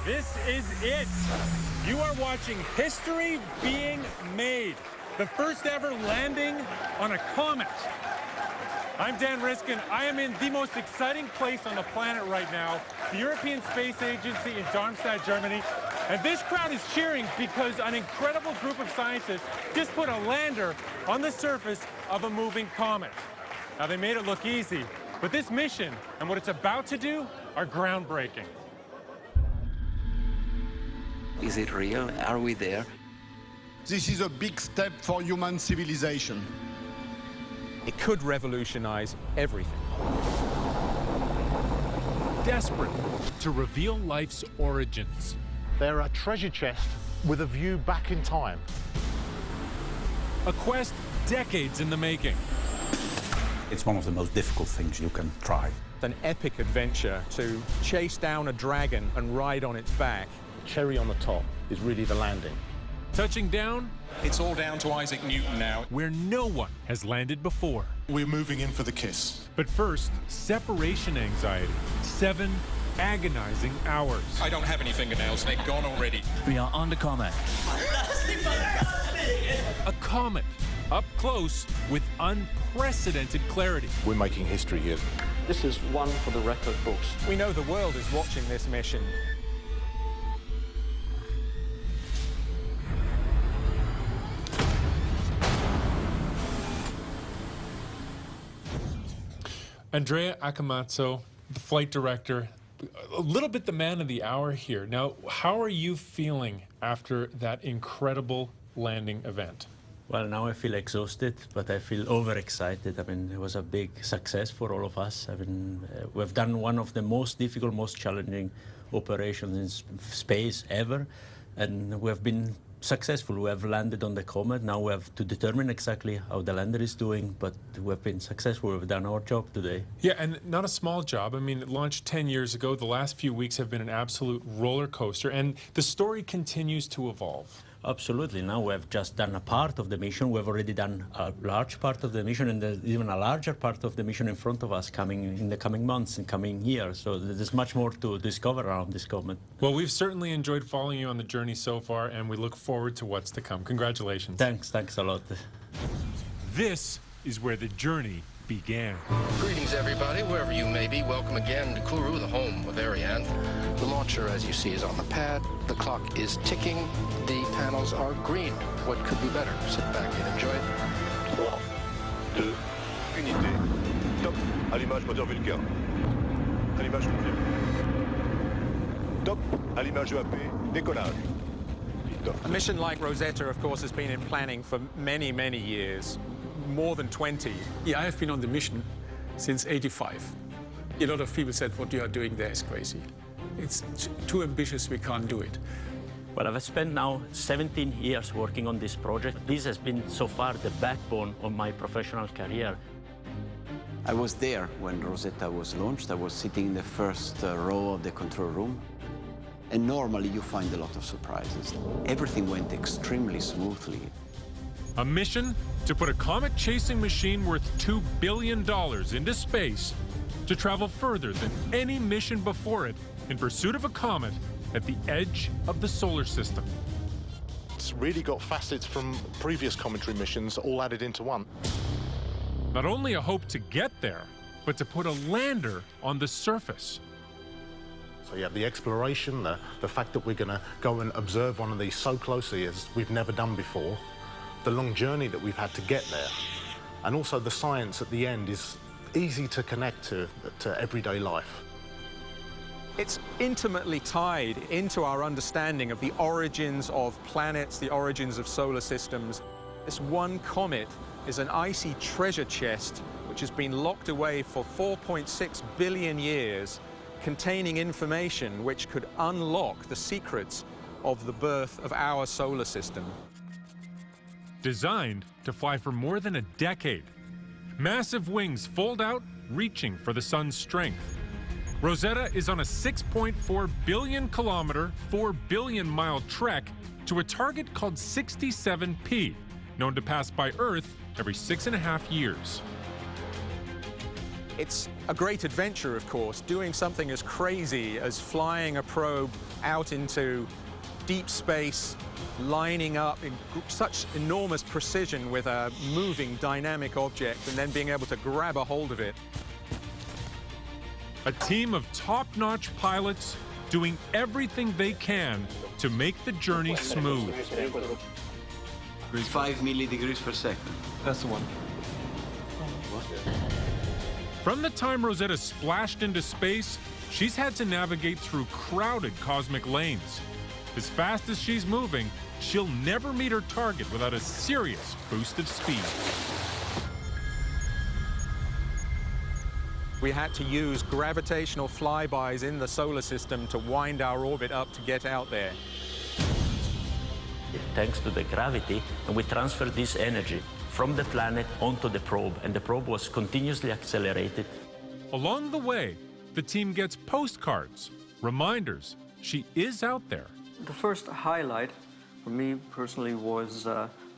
This is it. You are watching history being made. The first ever landing on a comet. I'm Dan Riskin. I am in the most exciting place on the planet right now, the European Space Agency in Darmstadt, Germany. And this crowd is cheering because an incredible group of scientists just put a lander on the surface of a moving comet. Now, they made it look easy, but this mission and what it's about to do are groundbreaking. Is it real? Are we there? This is a big step for human civilization. It could revolutionize everything. Desperate to reveal life's origins. They're a treasure chest with a view back in time. A quest decades in the making. It's one of the most difficult things you can try. It's an epic adventure to chase down a dragon and ride on its back. The cherry on the top is really the landing. Touching down It's all down to Isaac Newton now. where no one has landed before. We're moving in for the kiss. But first, separation anxiety. 7 agonizing hours. I don't have any fingernails, they're gone already. We are on the Comet. A comet, up close with unprecedented clarity. We're making history here. This is one for the record books. We know the world is watching this mission. Andrea Akamatsu, the flight director, a little bit the man of the hour here. Now, how are you feeling after that incredible landing event? Well, now I feel exhausted, but I feel overexcited. I mean, it was a big success for all of us. I mean, we've done one of the most difficult, most challenging operations in space ever, and we have been successful. We have landed on the Comet. Now we have to determine exactly how the lander is doing, but we have been successful. We've done our job today. Yeah, and not a small job. I mean, it launched 10 years ago. The last few weeks have been an absolute roller coaster, and the story continues to evolve. Absolutely. Now we have just done a part of the mission. We've already done a large part of the mission, and there's even a larger part of the mission in front of us coming in the coming months and coming years. So there's much more to discover around this comet. Well, we've certainly enjoyed following you on the journey so far, and we look forward to what's to come. Congratulations. Thanks a lot. This is where the journey began. Greetings, everybody, wherever you may be. Welcome again to Kourou, the home of Ariane. The launcher, as you see, is on the pad. The clock is ticking. The panels are green. What could be better? Sit back and enjoy it. 3, 2, unité. Top. Allumage moteur Vulcain. Allumage confirmé. Top. Allumage EAP. Décollage. A mission like Rosetta, of course, has been in planning for many, many years, more than 20. Yeah, I have been on the mission since '85. A lot of people said, what you are doing there is crazy. It's too ambitious, we can't do it. Well, I've spent now 17 years working on this project. This has been so far the backbone of my professional career. I was there when Rosetta was launched. I was sitting in the first row of the control room. And normally you find a lot of surprises. Everything went extremely smoothly. A mission to put a comet-chasing machine worth $2 billion into space to travel further than any mission before it in pursuit of a comet at the edge of the solar system. It's really got facets from previous cometary missions all added into one. Not only a hope to get there, but to put a lander on the surface. So yeah, the exploration, the fact that we're going to go and observe one of these so closely as we've never done before, the long journey that we've had to get there, and also the science at the end is easy to connect to everyday life. It's intimately tied into our understanding of the origins of planets, the origins of solar systems. This one comet is an icy treasure chest which has been locked away for 4.6 billion years, containing information which could unlock the secrets of the birth of our solar system. Designed to fly for more than a decade. Massive wings fold out, reaching for the sun's strength. Rosetta is on a 6.4 billion kilometer, 4 billion mile trek to a target called 67P, known to pass by Earth every 6.5 years. It's a great adventure, of course, doing something as crazy as flying a probe out into deep space, lining up in such enormous precision with a moving, dynamic object, and then being able to grab a hold of it. A team of top-notch pilots doing everything they can to make the journey smooth. 5 milli-degrees per second. That's the one. From the time Rosetta splashed into space, she's had to navigate through crowded cosmic lanes. As fast as she's moving, she'll never meet her target without a serious boost of speed. We had to use gravitational flybys in the solar system to wind our orbit up to get out there. Thanks to the gravity, and we transferred this energy from the planet onto the probe, and the probe was continuously accelerated. Along the way, the team gets postcards, reminders she is out there. The first highlight for me personally was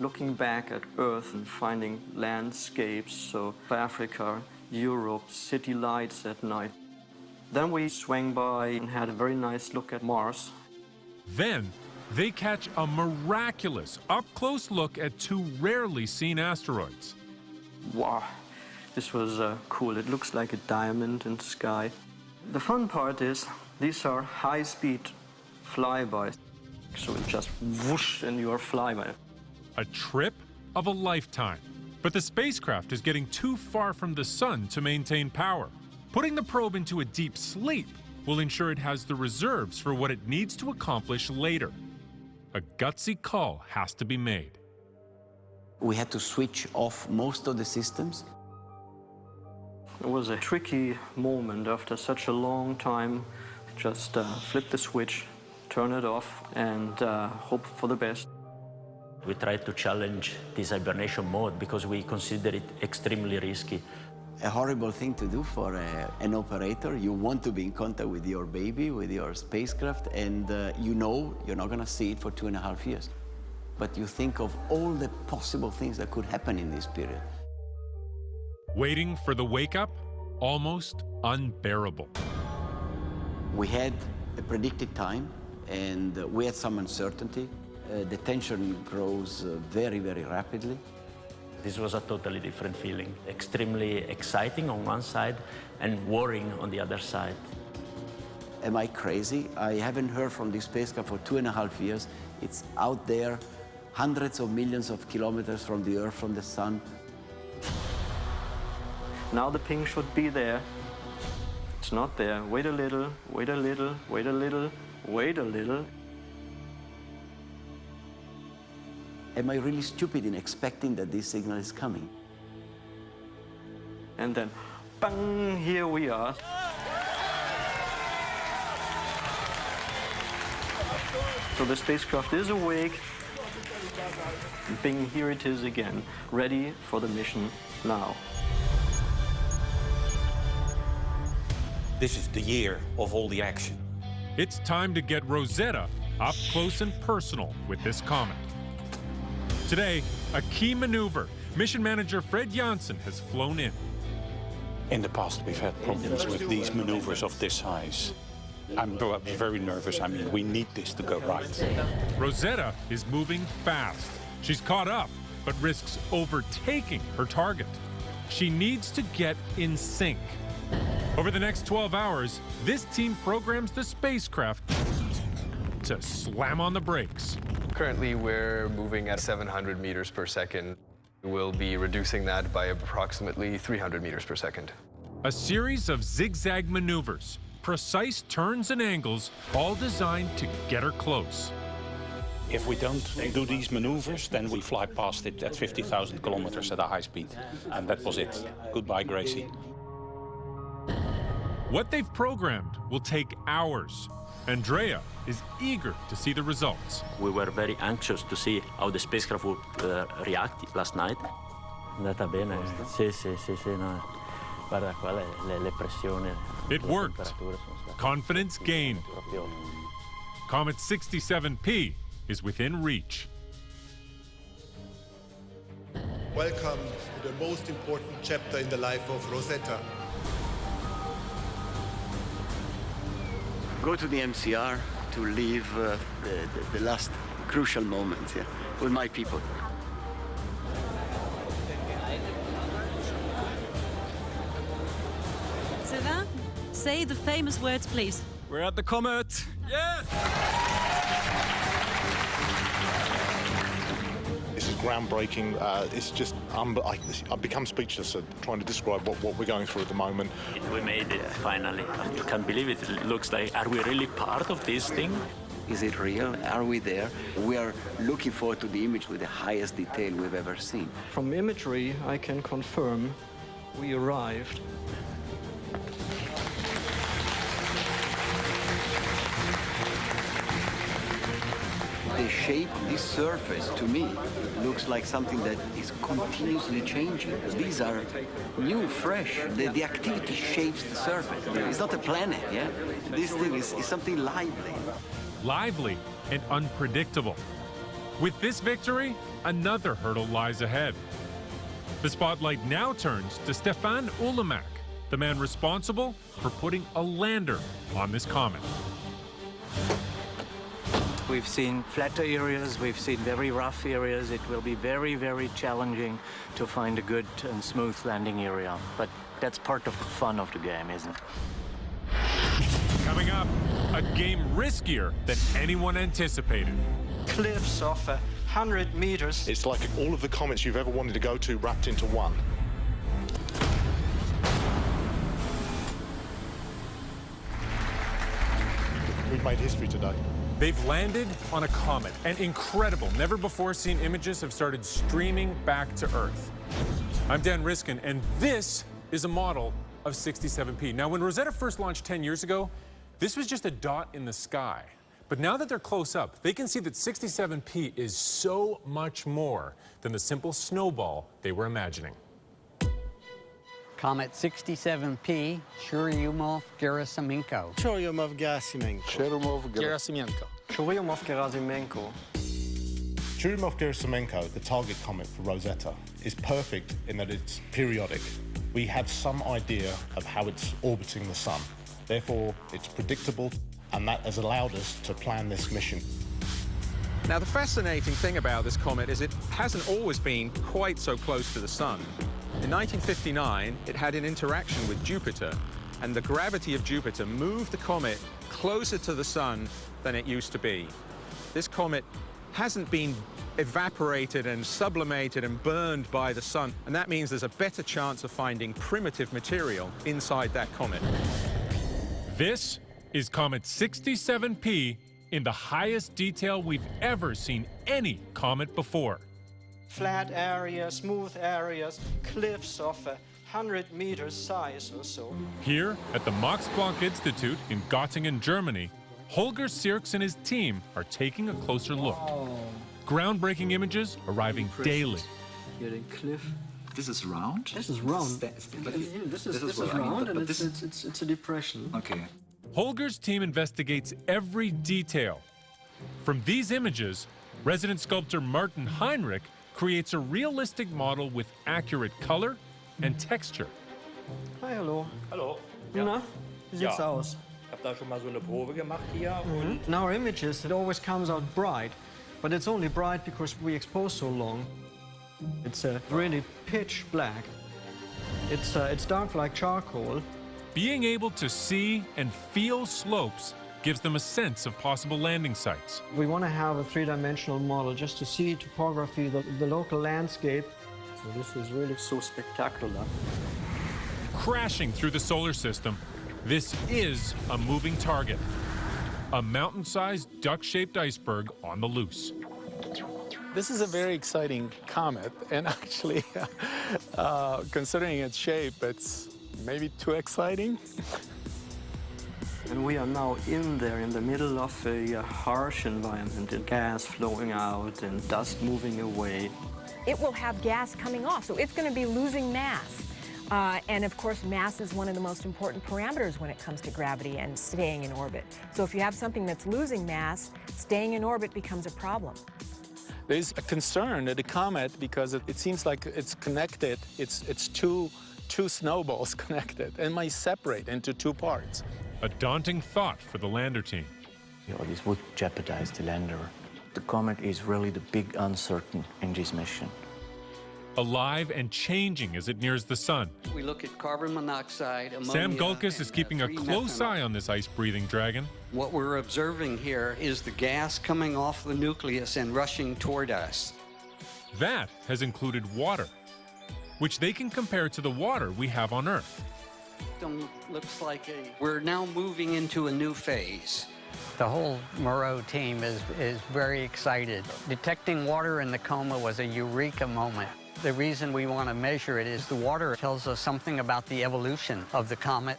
looking back at Earth and finding landscapes, so Africa, Europe, city lights at night. Then we swung by and had a very nice look at Mars. Then they catch a miraculous up-close look at two rarely seen asteroids. Wow, this was cool. It looks like a diamond in the sky. The fun part is these are high-speed flybys. So it just whoosh and you're flyby. A trip of a lifetime. But the spacecraft is getting too far from the sun to maintain power. Putting the probe into a deep sleep will ensure it has the reserves for what it needs to accomplish later. A gutsy call has to be made. We had to switch off most of the systems. It was a tricky moment after such a long time. Just flip the switch, turn it off, and hope for the best. We tried to challenge this hibernation mode because we consider it extremely risky. A horrible thing to do for an operator. You want to be in contact with your baby, with your spacecraft, and you know you're not going to see it for 2.5 years. But you think of all the possible things that could happen in this period. Waiting for the wake-up, almost unbearable. We had a predicted time, and we had some uncertainty. The tension grows very, very rapidly. This was a totally different feeling. Extremely exciting on one side and worrying on the other side. Am I crazy? I haven't heard from this spacecraft for 2.5 years. It's out there, hundreds of millions of kilometers from the Earth, from the sun. Now the ping should be there. It's not there. Wait a little, wait a little, wait a little, wait a little. Am I really stupid in expecting that this signal is coming? And then, bang, here we are. So the spacecraft is awake. Bing, here it is again, ready for the mission now. This is the year of all the action. It's time to get Rosetta up close and personal with this comet. Today, a key maneuver. Mission manager Fred Janssen has flown in. In the past, we've had problems with these maneuvers of this size. I'm very nervous. I mean, we need this to go right. Rosetta is moving fast. She's caught up, but risks overtaking her target. She needs to get in sync. Over the next 12 hours, this team programs the spacecraft to slam on the brakes. Currently, we're moving at 700 meters per second. We'll be reducing that by approximately 300 meters per second. A series of zigzag maneuvers, precise turns and angles, all designed to get her close. If we don't do these maneuvers, then we fly past it at 50,000 kilometers at a high speed. And that was it. Goodbye, Gracie. What they've programmed will take hours. Andrea is eager to see the results. We were very anxious to see how the spacecraft would react last night. Andata bene, sì, no. Guarda qua le pressioni. It worked. Confidence gained. Comet 67P is within reach. Welcome to the most important chapter in the life of Rosetta. go to the MCR to live the last crucial moments with my people. Sylvain, say the famous words, please. We're at the Comet. Yes! This is groundbreaking. It's just, I've become speechless trying to describe what we're going through at the moment. We made it, finally. You can't believe it. It looks like, are we really part of this thing? Is it real? Are we there? We are looking forward to the image with the highest detail we've ever seen. From imagery, I can confirm we arrived. The shape of this surface, to me, looks like something that is continuously changing. These are new, fresh. The activity shapes the surface. It's not a planet, yeah? This thing is something lively. Lively and unpredictable. With this victory, another hurdle lies ahead. The spotlight now turns to Stefan Ulemak, the man responsible for putting a lander on this comet. We've seen flatter areas, we've seen very rough areas. It will be very, very challenging to find a good and smooth landing area. But that's part of the fun of the game, isn't it? Coming up, a game riskier than anyone anticipated. Cliffs of 100 meters. It's like all of the comets you've ever wanted to go to wrapped into one. We've made history today. They've landed on a comet, and incredible, never-before-seen images have started streaming back to Earth. I'm Dan Riskin, and this is a model of 67P. Now, when Rosetta first launched 10 years ago, this was just a dot in the sky. But now that they're close up, they can see that 67P is so much more than the simple snowball they were imagining. Comet 67P, Churyumov, Gerasimenko. Churyumov, Gerasimenko. Churyumov, Gerasimenko. Churyumov, Gerasimenko. Churyumov Gerasimenko, the target comet for Rosetta, is perfect in that it's periodic. We have some idea of how it's orbiting the sun. Therefore, it's predictable, and that has allowed us to plan this mission. Now, the fascinating thing about this comet is it hasn't always been quite so close to the sun. In 1959, it had an interaction with Jupiter, and the gravity of Jupiter moved the comet closer to the sun than it used to be. This comet hasn't been evaporated and sublimated and burned by the sun, and that means there's a better chance of finding primitive material inside that comet. This is Comet 67P in the highest detail we've ever seen any comet before. Flat areas, smooth areas, cliffs of 100 meters size or so. Here at the Max Planck Institute in Göttingen, Germany, Holger Sierks and his team are taking a closer look. Groundbreaking images arriving daily. Getting cliff. This is round? This is round. This is round, and but it's a depression. Okay. Holger's team investigates every detail. From these images, resident sculptor Martin Heinrich creates a realistic model with accurate color and texture. Hi, hallo. Hallo. Na, wie sieht's aus? Ich habe da schon mal so eine Probe gemacht hier. In our images, it always comes out bright, but it's only bright because we expose so long. It's really pitch black. It's dark like charcoal. Being able to see and feel slopes gives them a sense of possible landing sites. We want to have a three-dimensional model just to see topography, the local landscape. So this is really so spectacular. Crashing through the solar system, this is a moving target. A mountain-sized duck-shaped iceberg on the loose. This is a very exciting comet, and actually, considering its shape, it's maybe too exciting. And we are now in there, in the middle of a harsh environment, and gas flowing out and dust moving away. It will have gas coming off, so it's going to be losing mass. And of course, mass is one of the most important parameters when it comes to gravity and staying in orbit. So if you have something that's losing mass, staying in orbit becomes a problem. There's a concern at the comet because it seems like it's connected. It's two snowballs connected and might separate into two parts. A daunting thought for the lander team. This would jeopardize the lander. The comet is really the big uncertain in this mission. Alive and changing as it nears the sun. We look at carbon monoxide, ammonia, Sam Gulkis is and, keeping a close 3-methanol. eye on this ice-breathing dragon. What we're observing here is the gas coming off the nucleus and rushing toward us. That has included water, which they can compare to the water we have on Earth. Looks like we're now moving into a new phase. The whole Moreau team is very excited. Detecting water in the coma was a eureka moment. The reason we want to measure it is the water tells us something about the evolution of the comet.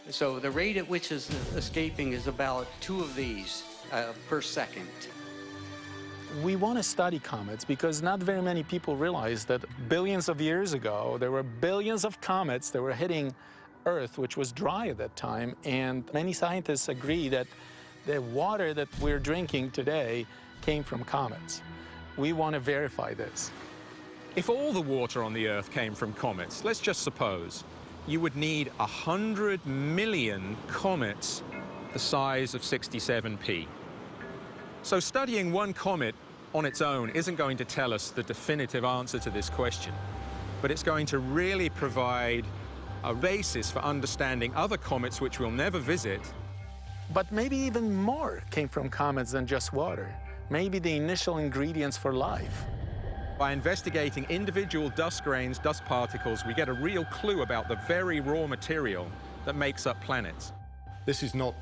So the rate at which it's escaping is about 2 of these per second. We want to study comets because not very many people realize that billions of years ago, there were billions of comets that were hitting Earth, which was dry at that time, and many scientists agree that the water that we're drinking today came from comets. We want to verify this. If all the water on the Earth came from comets, let's just suppose, you would need 100 million comets the size of 67P. So studying one comet on its own isn't going to tell us the definitive answer to this question, but it's going to really provide a basis for understanding other comets which we'll never visit. But maybe even more came from comets than just water. Maybe the initial ingredients for life. By investigating individual dust grains, dust particles, we get a real clue about the very raw material that makes up planets. This is not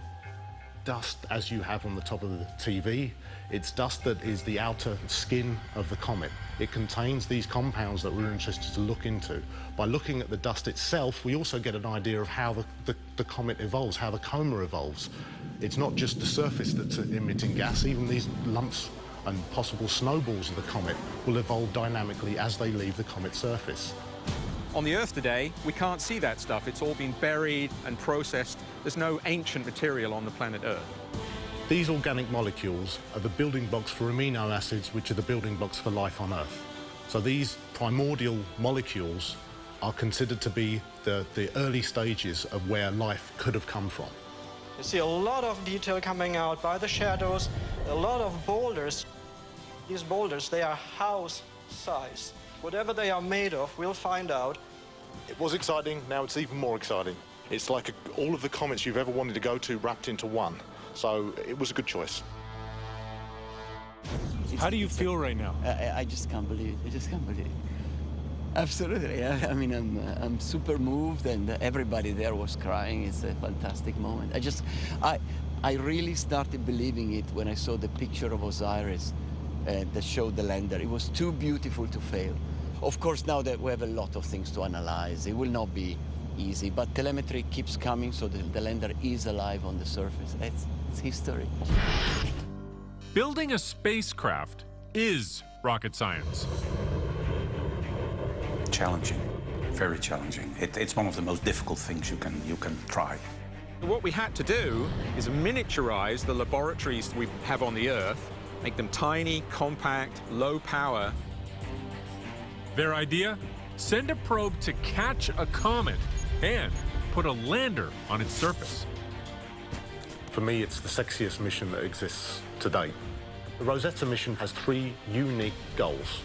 dust as you have on the top of the TV. It's dust that is the outer skin of the comet. It contains these compounds that we're interested to look into. By looking at the dust itself, we also get an idea of how the comet evolves, how the coma evolves. It's not just the surface that's emitting gas. Even these lumps and possible snowballs of the comet will evolve dynamically as they leave the comet's surface. On the Earth today, we can't see that stuff. It's all been buried and processed. There's no ancient material on the planet Earth. These organic molecules are the building blocks for amino acids, which are the building blocks for life on Earth. So these primordial molecules are considered to be the early stages of where life could have come from. You see a lot of detail coming out by the shadows, a lot of boulders. These boulders, they are house size. Whatever they are made of, we'll find out. It was exciting, now it's even more exciting. It's like all of the comets you've ever wanted to go to wrapped into one. So it was a good choice. How do you feel right now? I just can't believe it. I just can't believe it. Absolutely. I mean, I'm super moved, and everybody there was crying. It's a fantastic moment. I really started believing it when I saw the picture of Osiris that showed the lander. It was too beautiful to fail. Of course, now that we have a lot of things to analyze, it will not be easy, but telemetry keeps coming, so the lander is alive on the surface. It's history. Building a spacecraft is rocket science. Challenging, very challenging. It's one of the most difficult things you can try. What we had to do is miniaturize the laboratories we have on the Earth, make them tiny, compact, low power. Their idea? Send a probe to catch a comet and put a lander on its surface. For me, it's the sexiest mission that exists to date. The Rosetta mission has 3 unique goals: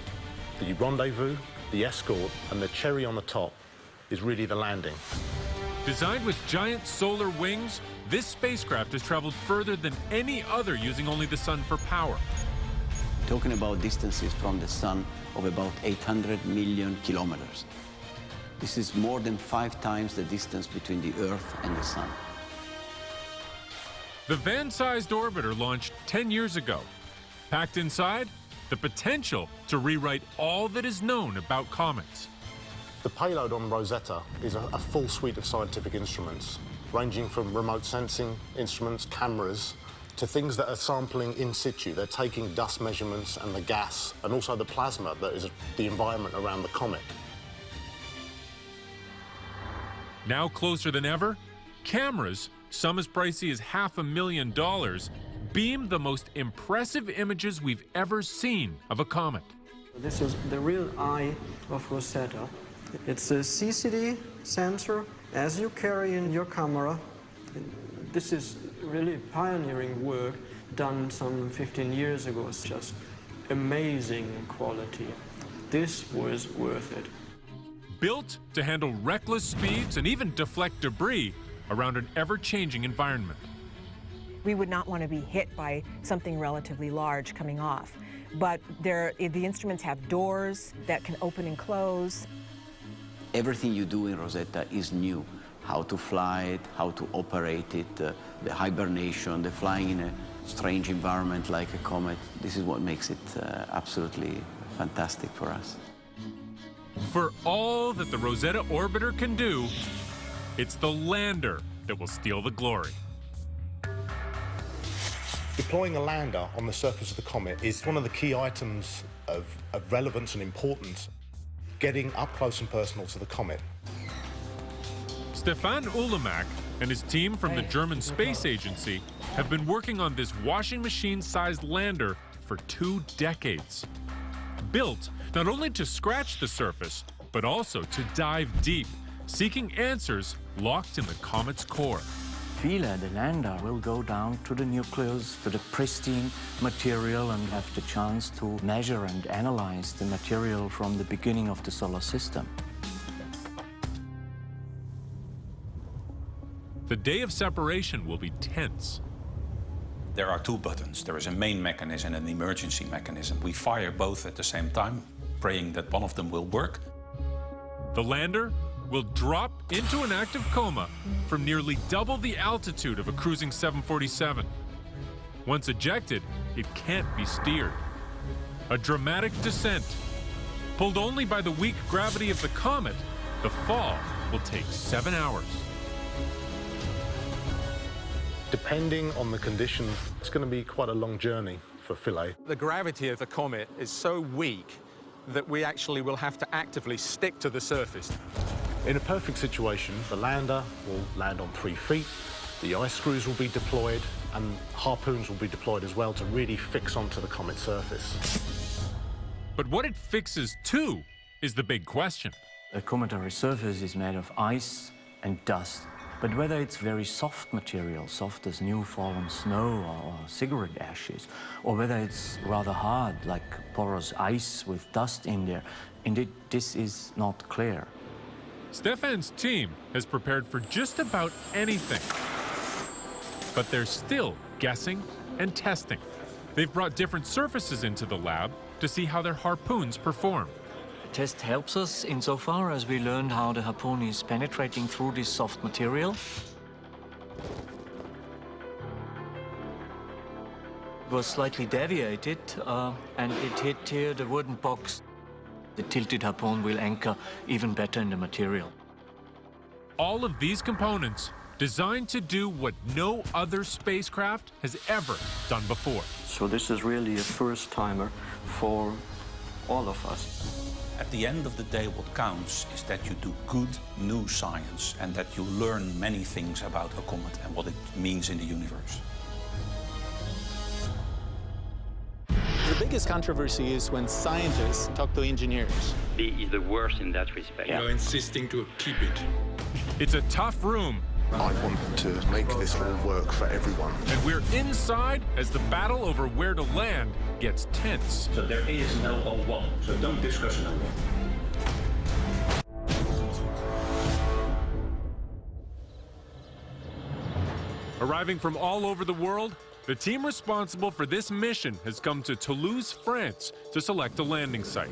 the rendezvous, the escort, and the cherry on the top is really the landing. Designed with giant solar wings, this spacecraft has traveled further than any other using only the sun for power. Talking about distances from the sun of about 800 million kilometers. This is more than 5 times the distance between the Earth and the sun. The van-sized orbiter launched 10 years ago. Packed inside, the potential to rewrite all that is known about comets. The payload on Rosetta is a full suite of scientific instruments, ranging from remote sensing instruments, cameras, to things that are sampling in situ. They're taking dust measurements and the gas, and also the plasma that is the environment around the comet. Now closer than ever, cameras, some as pricey as $500,000, beam the most impressive images we've ever seen of a comet. This is the real eye of Rosetta. It's a CCD sensor. As you carry in your camera, This is really pioneering work done some 15 years ago. It's just amazing quality. This was worth it. Built to handle reckless speeds and even deflect debris around an ever-changing environment. We would not want to be hit by something relatively large coming off. But the instruments have doors that can open and close. Everything you do in Rosetta is new. How to fly it, how to operate it, the hibernation, the flying in a strange environment like a comet. This is what makes it absolutely fantastic for us. For all that the Rosetta orbiter can do, it's the lander that will steal the glory. Deploying a lander on the surface of the comet is one of the key items of relevance and importance. Getting up close and personal to the comet. Stefan Ulemak and his team from the German Space Agency have been working on this washing machine-sized lander for 2 decades. Built not only to scratch the surface, but also to dive deep, seeking answers locked in the comet's core. Philae, the lander, will go down to the nucleus, to the pristine material, and have the chance to measure and analyze the material from the beginning of the solar system. The day of separation will be tense. There are 2 buttons. There is a main mechanism and an emergency mechanism. We fire both at the same time, praying that one of them will work. The lander will drop into an active coma from nearly double the altitude of a cruising 747. Once ejected, it can't be steered. A dramatic descent. Pulled only by the weak gravity of the comet, the fall will take 7 hours. Depending on the conditions, it's going to be quite a long journey for Philae. The gravity of the comet is so weak that we actually will have to actively stick to the surface. In a perfect situation, the lander will land on 3 feet, the ice screws will be deployed, and harpoons will be deployed as well to really fix onto the comet's surface. But what it fixes to is the big question. The cometary surface is made of ice and dust. But whether it's very soft material, soft as new fallen snow or cigarette ashes, or whether it's rather hard, like porous ice with dust in there, indeed, this is not clear. Stefan's team has prepared for just about anything. But they're still guessing and testing. They've brought different surfaces into the lab to see how their harpoons perform. The test helps us insofar as we learned how the harpoon is penetrating through this soft material. It was slightly deviated, and it hit here the wooden box. The tilted harpoon will anchor even better in the material. All of these components designed to do what no other spacecraft has ever done before. So this is really a first-timer for all of us. At the end of the day, what counts is that you do good new science and that you learn many things about a comet and what it means in the universe. The biggest controversy is when scientists talk to engineers. He is the worst in that respect. You're insisting to keep it. It's a tough room. I want to make this all work for everyone. And we're inside as the battle over where to land gets tense. So there is no O1, so don't discuss no one. Arriving from all over the world, the team responsible for this mission has come to Toulouse, France, to select a landing site.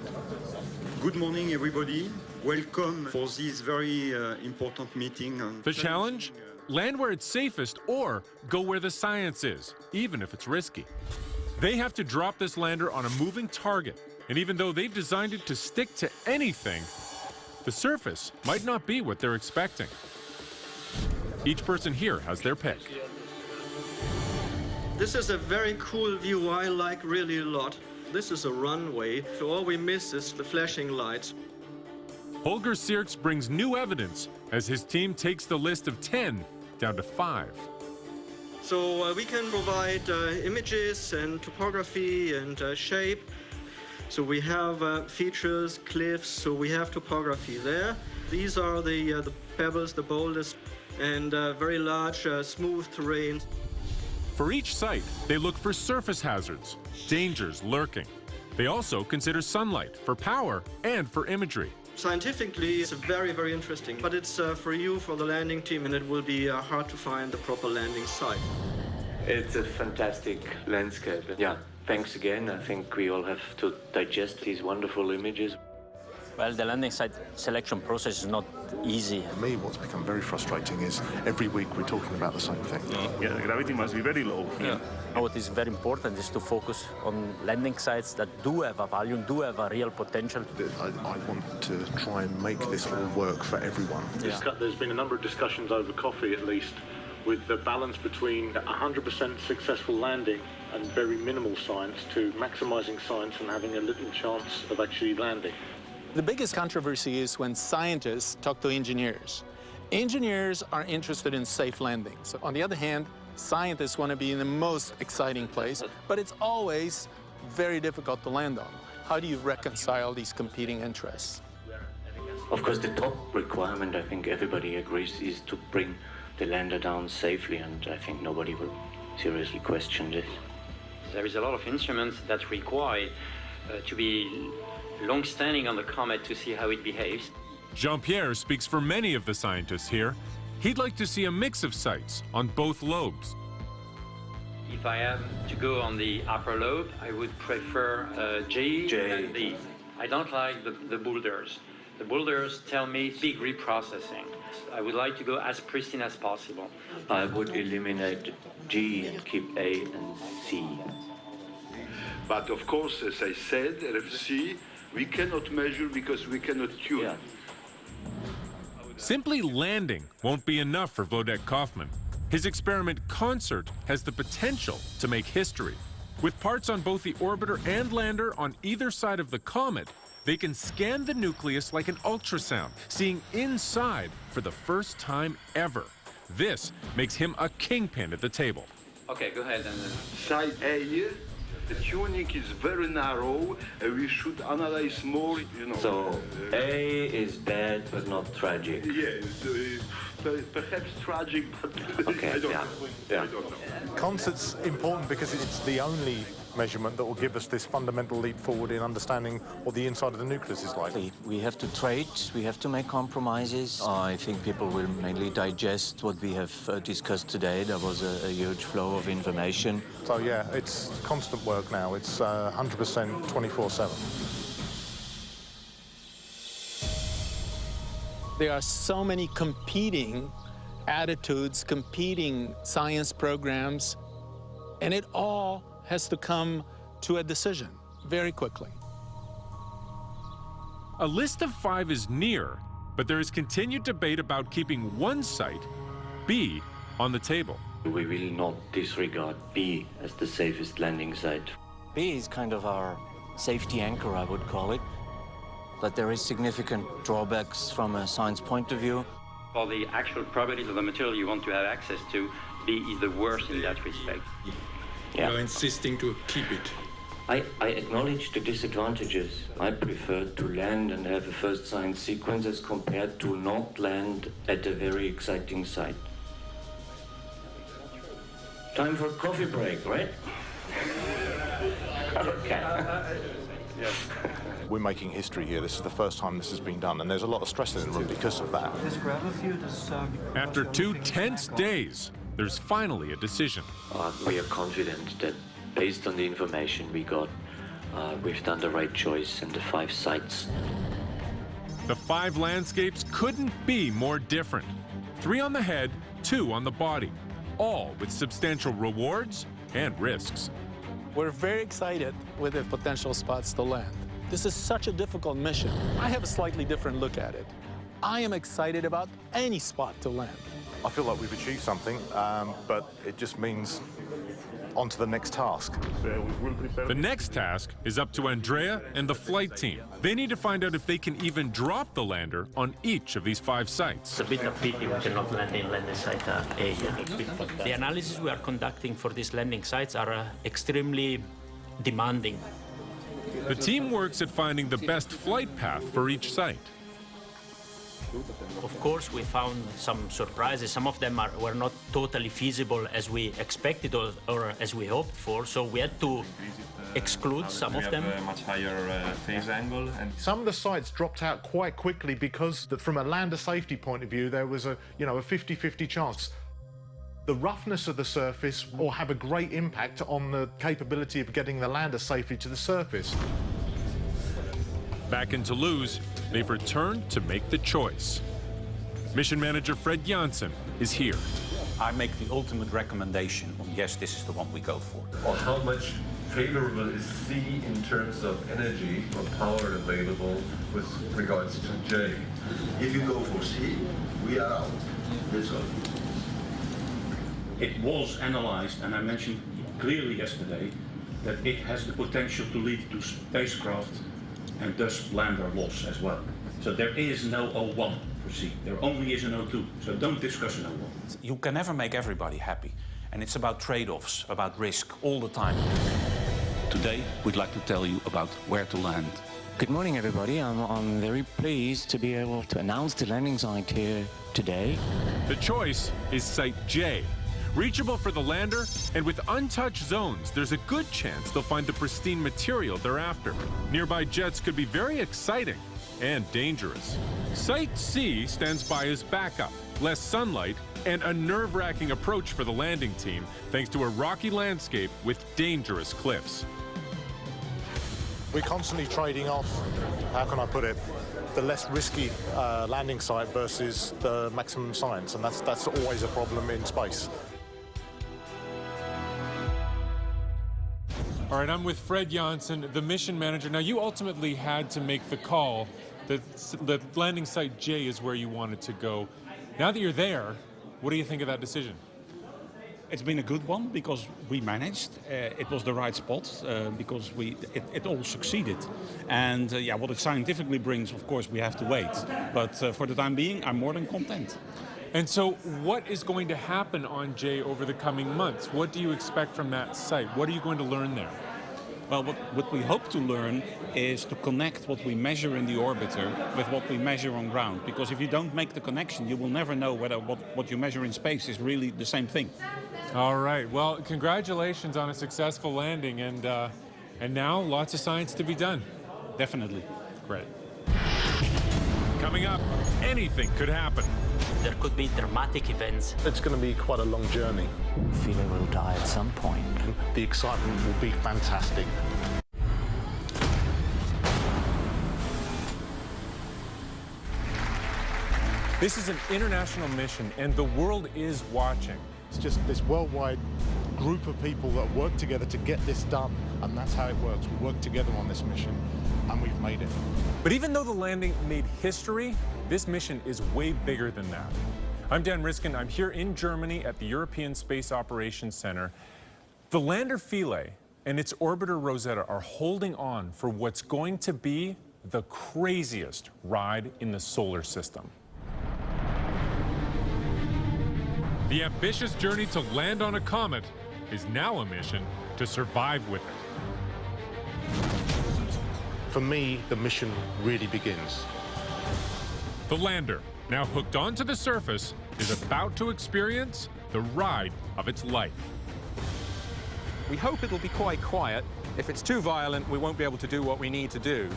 Good morning, everybody. Welcome for this very important meeting. The challenge? Land where it's safest or go where the science is, even if it's risky. They have to drop this lander on a moving target, and even though they've designed it to stick to anything, the surface might not be what they're expecting. Each person here has their pick. This is a very cool view I like really a lot. This is a runway, so all we miss is the flashing lights. Holger Sierks brings new evidence as his team takes the list of 10 down to 5. So we can provide images and topography and shape. So we have features, cliffs, so we have topography there. These are the pebbles, the boulders. and very large, smooth terrain. For each site, they look for surface hazards, dangers lurking. They also consider sunlight for power and for imagery. Scientifically, it's very, very interesting, but it's for you, for the landing team, and it will be hard to find the proper landing site. It's a fantastic landscape. Yeah, thanks again. I think we all have to digest these wonderful images. Well, the landing site selection process is not easy. For me, what's become very frustrating is every week we're talking about the same thing. Yeah, the gravity must be very low. Yeah. What is very important is to focus on landing sites that do have a value, do have a real potential. I want to try and make this all work for everyone. Yeah. There's been a number of discussions over coffee, at least, with the balance between 100% successful landing and very minimal science to maximizing science and having a little chance of actually landing. The biggest controversy is when scientists talk to engineers. Engineers are interested in safe landings. On the other hand, scientists want to be in the most exciting place, but it's always very difficult to land on. How do you reconcile these competing interests? Of course, the top requirement, I think everybody agrees, is to bring the lander down safely, and I think nobody will seriously question this. There is a lot of instruments that require to be long-standing on the Comet to see how it behaves. Jean-Pierre speaks for many of the scientists here. He'd like to see a mix of sites on both lobes. If I am to go on the upper lobe, I would prefer G and D. I don't like the boulders. The boulders tell me big reprocessing. I would like to go as pristine as possible. I would eliminate G and keep A and C. But of course, as I said, RFC, we cannot measure because we cannot tune. Yeah. Simply landing won't be enough for Wlodek Kaufman. His experiment Concert has the potential to make history. With parts on both the orbiter and lander on either side of the comet, they can scan the nucleus like an ultrasound, seeing inside for the first time ever. This makes him a kingpin at the table. Okay, go ahead. Side A, the tuning is very narrow. We should analyze more, you know. So A is bad but not tragic. Yes, perhaps tragic, but okay, I don't know. Yeah. I don't know. Concert's important because it's the only measurement that will give us this fundamental leap forward in understanding what the inside of the nucleus is like. We have to trade, we have to make compromises. I think people will mainly digest what we have discussed today. There was a huge flow of information. So yeah, it's constant work now. It's 100% 24/7. There are so many competing attitudes, competing science programs, and it all has to come to a decision very quickly. A list of 5 is near, but there is continued debate about keeping one site, B, on the table. We will not disregard B as the safest landing site. B is kind of our safety anchor, I would call it. But there is significant drawbacks from a science point of view. For the actual properties of the material you want to have access to, B is the worst in that respect. Yeah. You're insisting to keep it. I acknowledge the disadvantages. I prefer to land and have a first science sequence as compared to not land at a very exciting site. Time for a coffee break, right? Okay. We're making history here. This is the first time this has been done, and there's a lot of stress in the room because of that. After 2 tense days, there's finally a decision. We are confident that based on the information we got, we've done the right choice in the 5 sites. The 5 landscapes couldn't be more different. 3 on the head, 2 on the body, all with substantial rewards and risks. We're very excited with the potential spots to land. This is such a difficult mission. I have a slightly different look at it. I am excited about any spot to land. I feel like we've achieved something, but it just means on to the next task. The next task is up to Andrea and the flight team. They need to find out if they can even drop the lander on each of these 5 sites. It's a bit of pity we cannot land in landing site A. The analysis we are conducting for these landing sites are extremely demanding. The team works at finding the best flight path for each site. Of course, we found some surprises. Some of them were not totally feasible as we expected or as we hoped for, so we had to exclude some of them. A much higher phase angle. And some of the sites dropped out quite quickly because from a lander safety point of view, there was a 50-50 chance. The roughness of the surface will have a great impact on the capability of getting the lander safely to the surface. Back in Toulouse, they've returned to make the choice. Mission manager Fred Janssen is here. I make the ultimate recommendation on yes, this is the one we go for. or how much favorable is C in terms of energy or power available with regards to J? If you go for C, we are out. That's all. It was analyzed, and I mentioned clearly yesterday, that it has the potential to lead to spacecraft and thus lander loss as well. So there is no O1 for C. There only is an O2. So don't discuss an O1. You can never make everybody happy. And it's about trade-offs, about risk, all the time. Today, we'd like to tell you about where to land. Good morning, everybody. I'm very pleased to be able to announce the landing site here today. The choice is Site J. Reachable for the lander, and with untouched zones, there's a good chance they'll find the pristine material they're after. Nearby jets could be very exciting and dangerous. Site C stands by as backup, less sunlight, and a nerve-wracking approach for the landing team, thanks to a rocky landscape with dangerous cliffs. We're constantly trading off, how can I put it, the less risky landing site versus the maximum science, and that's always a problem in space. All right, I'm with Fred Janssen, the mission manager. Now, you ultimately had to make the call that the landing site J is where you wanted to go. Now that you're there, what do you think of that decision? It's been a good one because we managed. It was the right spot because it all succeeded. And yeah, what it scientifically brings, of course, we have to wait. But for the time being, I'm more than content. And so what is going to happen on J over the coming months? What do you expect from that site? What are you going to learn there? Well, what we hope to learn is to connect what we measure in the orbiter with what we measure on ground. Because if you don't make the connection, you will never know whether what you measure in space is really the same thing. All right. Well, congratulations on a successful landing, and now lots of science to be done. Definitely. Great. Coming up, anything could happen. There could be dramatic events. It's going to be quite a long journey. Philae will die at some point. The excitement will be fantastic. This is an international mission, and the world is watching. It's just this worldwide group of people that work together to get this done, and that's how it works. We work together on this mission, and we've made it. But even though the landing made history, this mission is way bigger than that. I'm Dan Riskin. I'm here in Germany at the European Space Operations Center. The lander Philae and its orbiter Rosetta are holding on for what's going to be the craziest ride in the solar system. The ambitious journey to land on a comet is now a mission to survive with it. For me, the mission really begins. The lander, now hooked onto the surface, is about to experience the ride of its life. We hope it'll be quite quiet. If it's too violent, we won't be able to do what we need to do.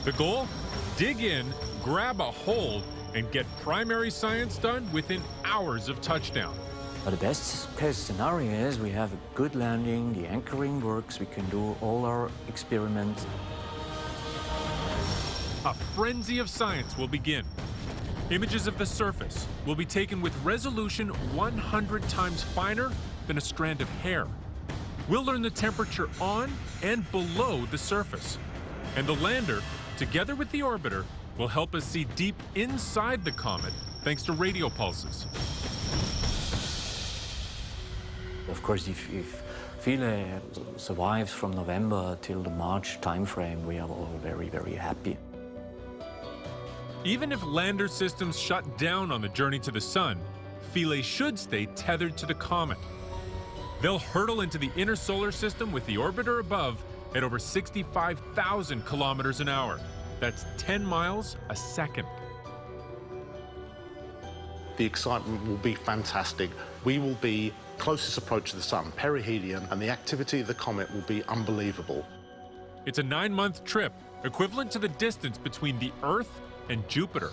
The goal? Dig in, grab a hold, and get primary science done within hours of touchdown. But the best case scenario is we have a good landing, the anchoring works, we can do all our experiments. A frenzy of science will begin. Images of the surface will be taken with resolution 100 times finer than a strand of hair. We'll learn the temperature on and below the surface. And the lander, together with the orbiter, will help us see deep inside the comet thanks to radio pulses. Of course, if Philae survives from November till the March timeframe, we are all very, very happy. Even if lander systems shut down on the journey to the sun, Philae should stay tethered to the comet. They'll hurtle into the inner solar system with the orbiter above at over 65,000 kilometers an hour. That's 10 miles a second. The excitement will be fantastic. We will be closest approach to the sun, perihelion, and the activity of the comet will be unbelievable. It's a 9-month trip, equivalent to the distance between the Earth and Jupiter.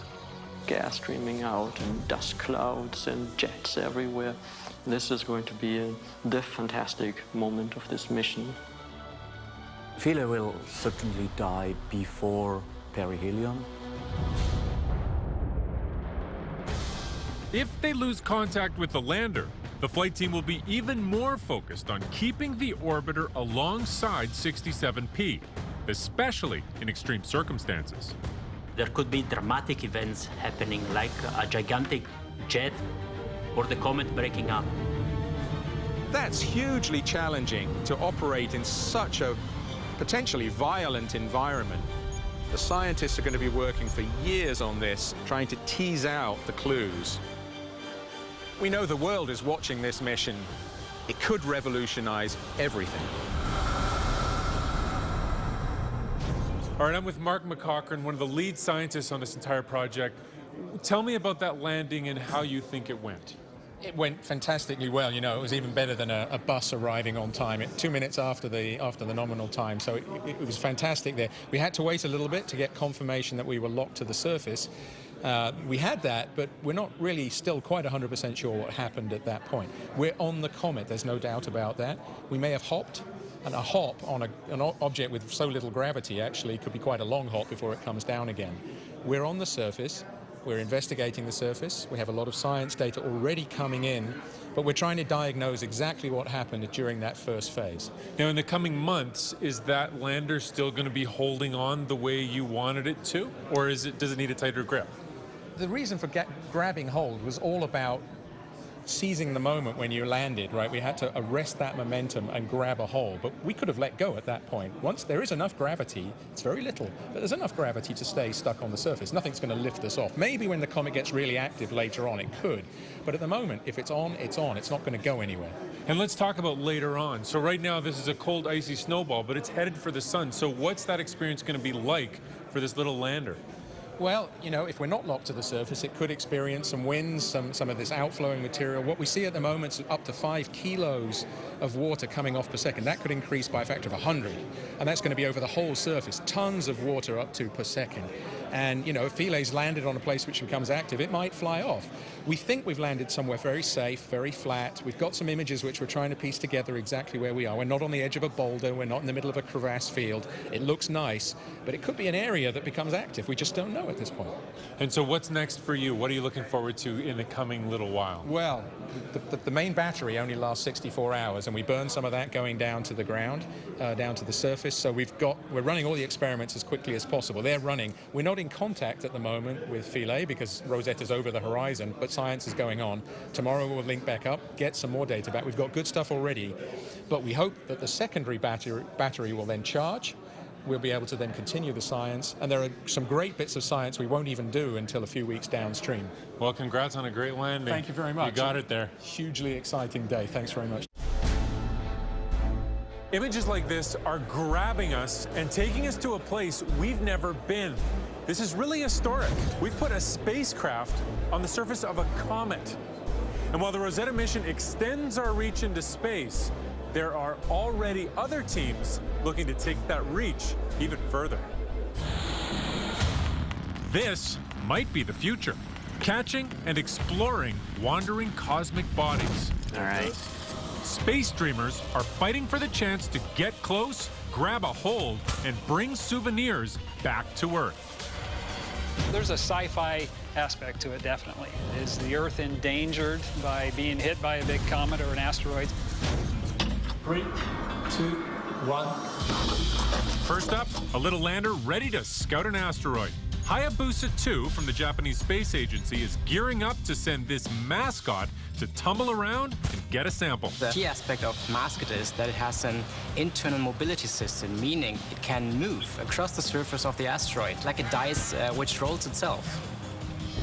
Gas streaming out and dust clouds and jets everywhere. This is going to be the fantastic moment of this mission. Philae will certainly die before perihelion. If they lose contact with the lander, the flight team will be even more focused on keeping the orbiter alongside 67P, especially in extreme circumstances. There could be dramatic events happening, like a gigantic jet or the comet breaking up. That's hugely challenging to operate in such a potentially violent environment. The scientists are going to be working for years on this, trying to tease out the clues. We know the world is watching this mission. It could revolutionize everything. All right, I'm with Mark McCaughrean, one of the lead scientists on this entire project. Tell me about that landing and how you think it went. It went fantastically well. You know, it was even better than a bus arriving on time, 2 minutes after the nominal time. So it was fantastic there. We had to wait a little bit to get confirmation that we were locked to the surface. We had that, but we're not really still quite 100% sure what happened at that point. We're on the comet, there's no doubt about that. We may have hopped, and a hop on an object with so little gravity actually could be quite a long hop before it comes down again. We're on the surface. We're investigating the surface. We have a lot of science data already coming in, but we're trying to diagnose exactly what happened during that first phase. Now, in the coming months, is that lander still going to be holding on the way you wanted it to, or does it need a tighter grip? The reason for grabbing hold was all about seizing the moment when you landed, right? We had to arrest that momentum and grab a hold, but we could have let go at that point. Once there is enough gravity, it's very little, but there's enough gravity to stay stuck on the surface. Nothing's going to lift us off. Maybe when the comet gets really active later on, it could, but at the moment, if it's on, it's on. It's not going to go anywhere. And let's talk about later on. So right now, this is a cold, icy snowball, but it's headed for the sun. So what's that experience going to be like for this little lander? Well, you know, if we're not locked to the surface, it could experience some winds, some of this outflowing material. What we see at the moment is up to 5 kilos of water coming off per second. That could increase by a factor of 100, and that's going to be over the whole surface. Tons of water up to per second. And, you know, if Philae's landed on a place which becomes active, it might fly off. We think we've landed somewhere very safe, very flat. We've got some images which we're trying to piece together exactly where we are. We're not on the edge of a boulder. We're not in the middle of a crevasse field. It looks nice, but it could be an area that becomes active. We just don't know at this point. And so what's next for you? What are you looking forward to in the coming little while? Well, the main battery only lasts 64 hours, and we burn some of that going down to the ground, down to the surface. So we're running all the experiments as quickly as possible. They're running. We're not in contact at the moment with Philae because Rosetta's over the horizon, but science is going on. Tomorrow we'll link back up, get some more data back. We've got good stuff already, but we hope that the secondary battery will then charge. We'll be able to then continue the science, and there are some great bits of science we won't even do until a few weeks downstream. Well, congrats on a great landing. Thank you very much. You got it there. Hugely exciting day. Thanks very much. Images like this are grabbing us and taking us to a place we've never been. This is really historic. We've put a spacecraft on the surface of a comet. And while the Rosetta mission extends our reach into space, there are already other teams looking to take that reach even further. This might be the future, catching and exploring wandering cosmic bodies. All right. Space dreamers are fighting for the chance to get close, grab a hold, and bring souvenirs back to Earth. There's a sci-fi aspect to it, definitely. Is the Earth endangered by being hit by a big comet or an asteroid? 3, 2, 1. First up, a little lander ready to scout an asteroid. Hayabusa 2 from the Japanese Space Agency is gearing up to send this mascot to tumble around and get a sample. The key aspect of mascot is that it has an internal mobility system, meaning it can move across the surface of the asteroid, like a dice which rolls itself.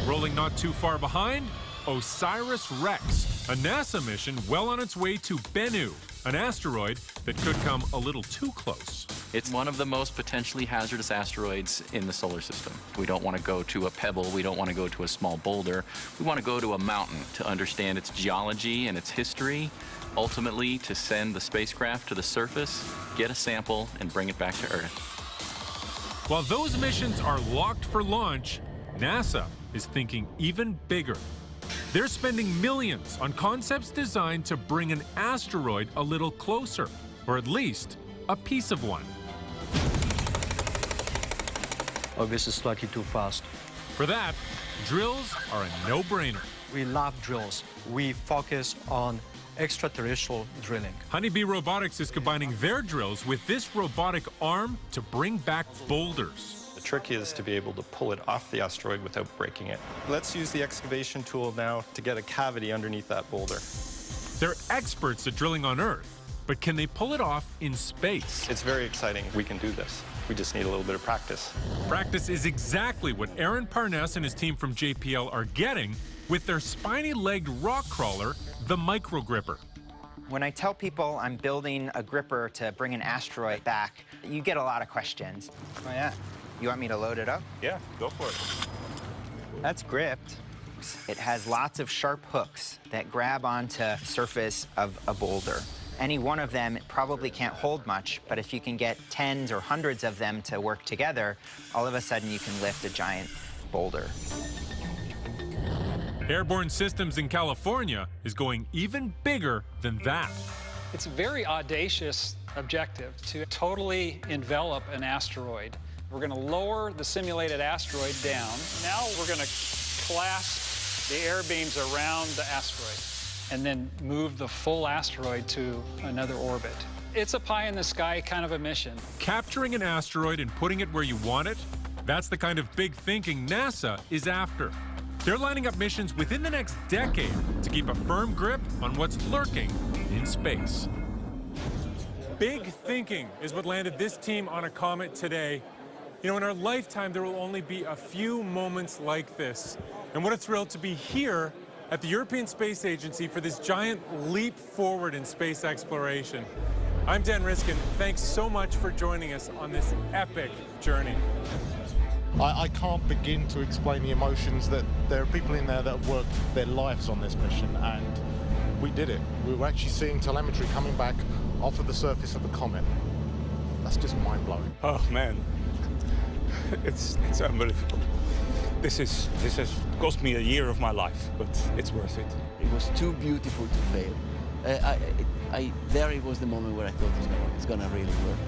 Rolling not too far behind, OSIRIS-REx, a NASA mission well on its way to Bennu, an asteroid that could come a little too close. It's one of the most potentially hazardous asteroids in the solar system. We don't want to go to a pebble. We don't want to go to a small boulder. We want to go to a mountain to understand its geology and its history, ultimately to send the spacecraft to the surface, get a sample, and bring it back to Earth. While those missions are locked for launch, NASA is thinking even bigger. They're spending millions on concepts designed to bring an asteroid a little closer, or at least a piece of one. Oh, this is slightly too fast. For that, drills are a no-brainer. We love drills. We focus on extraterrestrial drilling. Honeybee Robotics is combining their drills with this robotic arm to bring back boulders. The trick is to be able to pull it off the asteroid without breaking it. Let's use the excavation tool now to get a cavity underneath that boulder. They're experts at drilling on Earth, but can they pull it off in space? It's very exciting. We can do this. We just need a little bit of practice. Practice is exactly what Aaron Parness and his team from JPL are getting with their spiny-legged rock crawler, the Microgripper. When I tell people I'm building a gripper to bring an asteroid back, you get a lot of questions. Oh yeah, you want me to load it up? Yeah, go for it. That's gripped. It has lots of sharp hooks that grab onto the surface of a boulder. Any one of them probably can't hold much, but if you can get tens or hundreds of them to work together, all of a sudden you can lift a giant boulder. Airborne Systems in California is going even bigger than that. It's a very audacious objective to totally envelop an asteroid. We're going to lower the simulated asteroid down. Now we're going to clasp the air beams around the asteroid and then move the full asteroid to another orbit. It's a pie-in-the-sky kind of a mission. Capturing an asteroid and putting it where you want it, that's the kind of big thinking NASA is after. They're lining up missions within the next decade to keep a firm grip on what's lurking in space. Big thinking is what landed this team on a comet today. You know, in our lifetime, there will only be a few moments like this. And what a thrill to be here at the European Space Agency for this giant leap forward in space exploration. I'm Dan Riskin. Thanks so much for joining us on this epic journey. I can't begin to explain the emotions that there are people in there that have worked their lives on this mission, and we did it. We were actually seeing telemetry coming back off of the surface of a comet. That's just mind-blowing. Oh man, it's unbelievable. This has cost me a year of my life, but it's worth it. It was too beautiful to fail. There it was the moment where I thought it's gonna really work.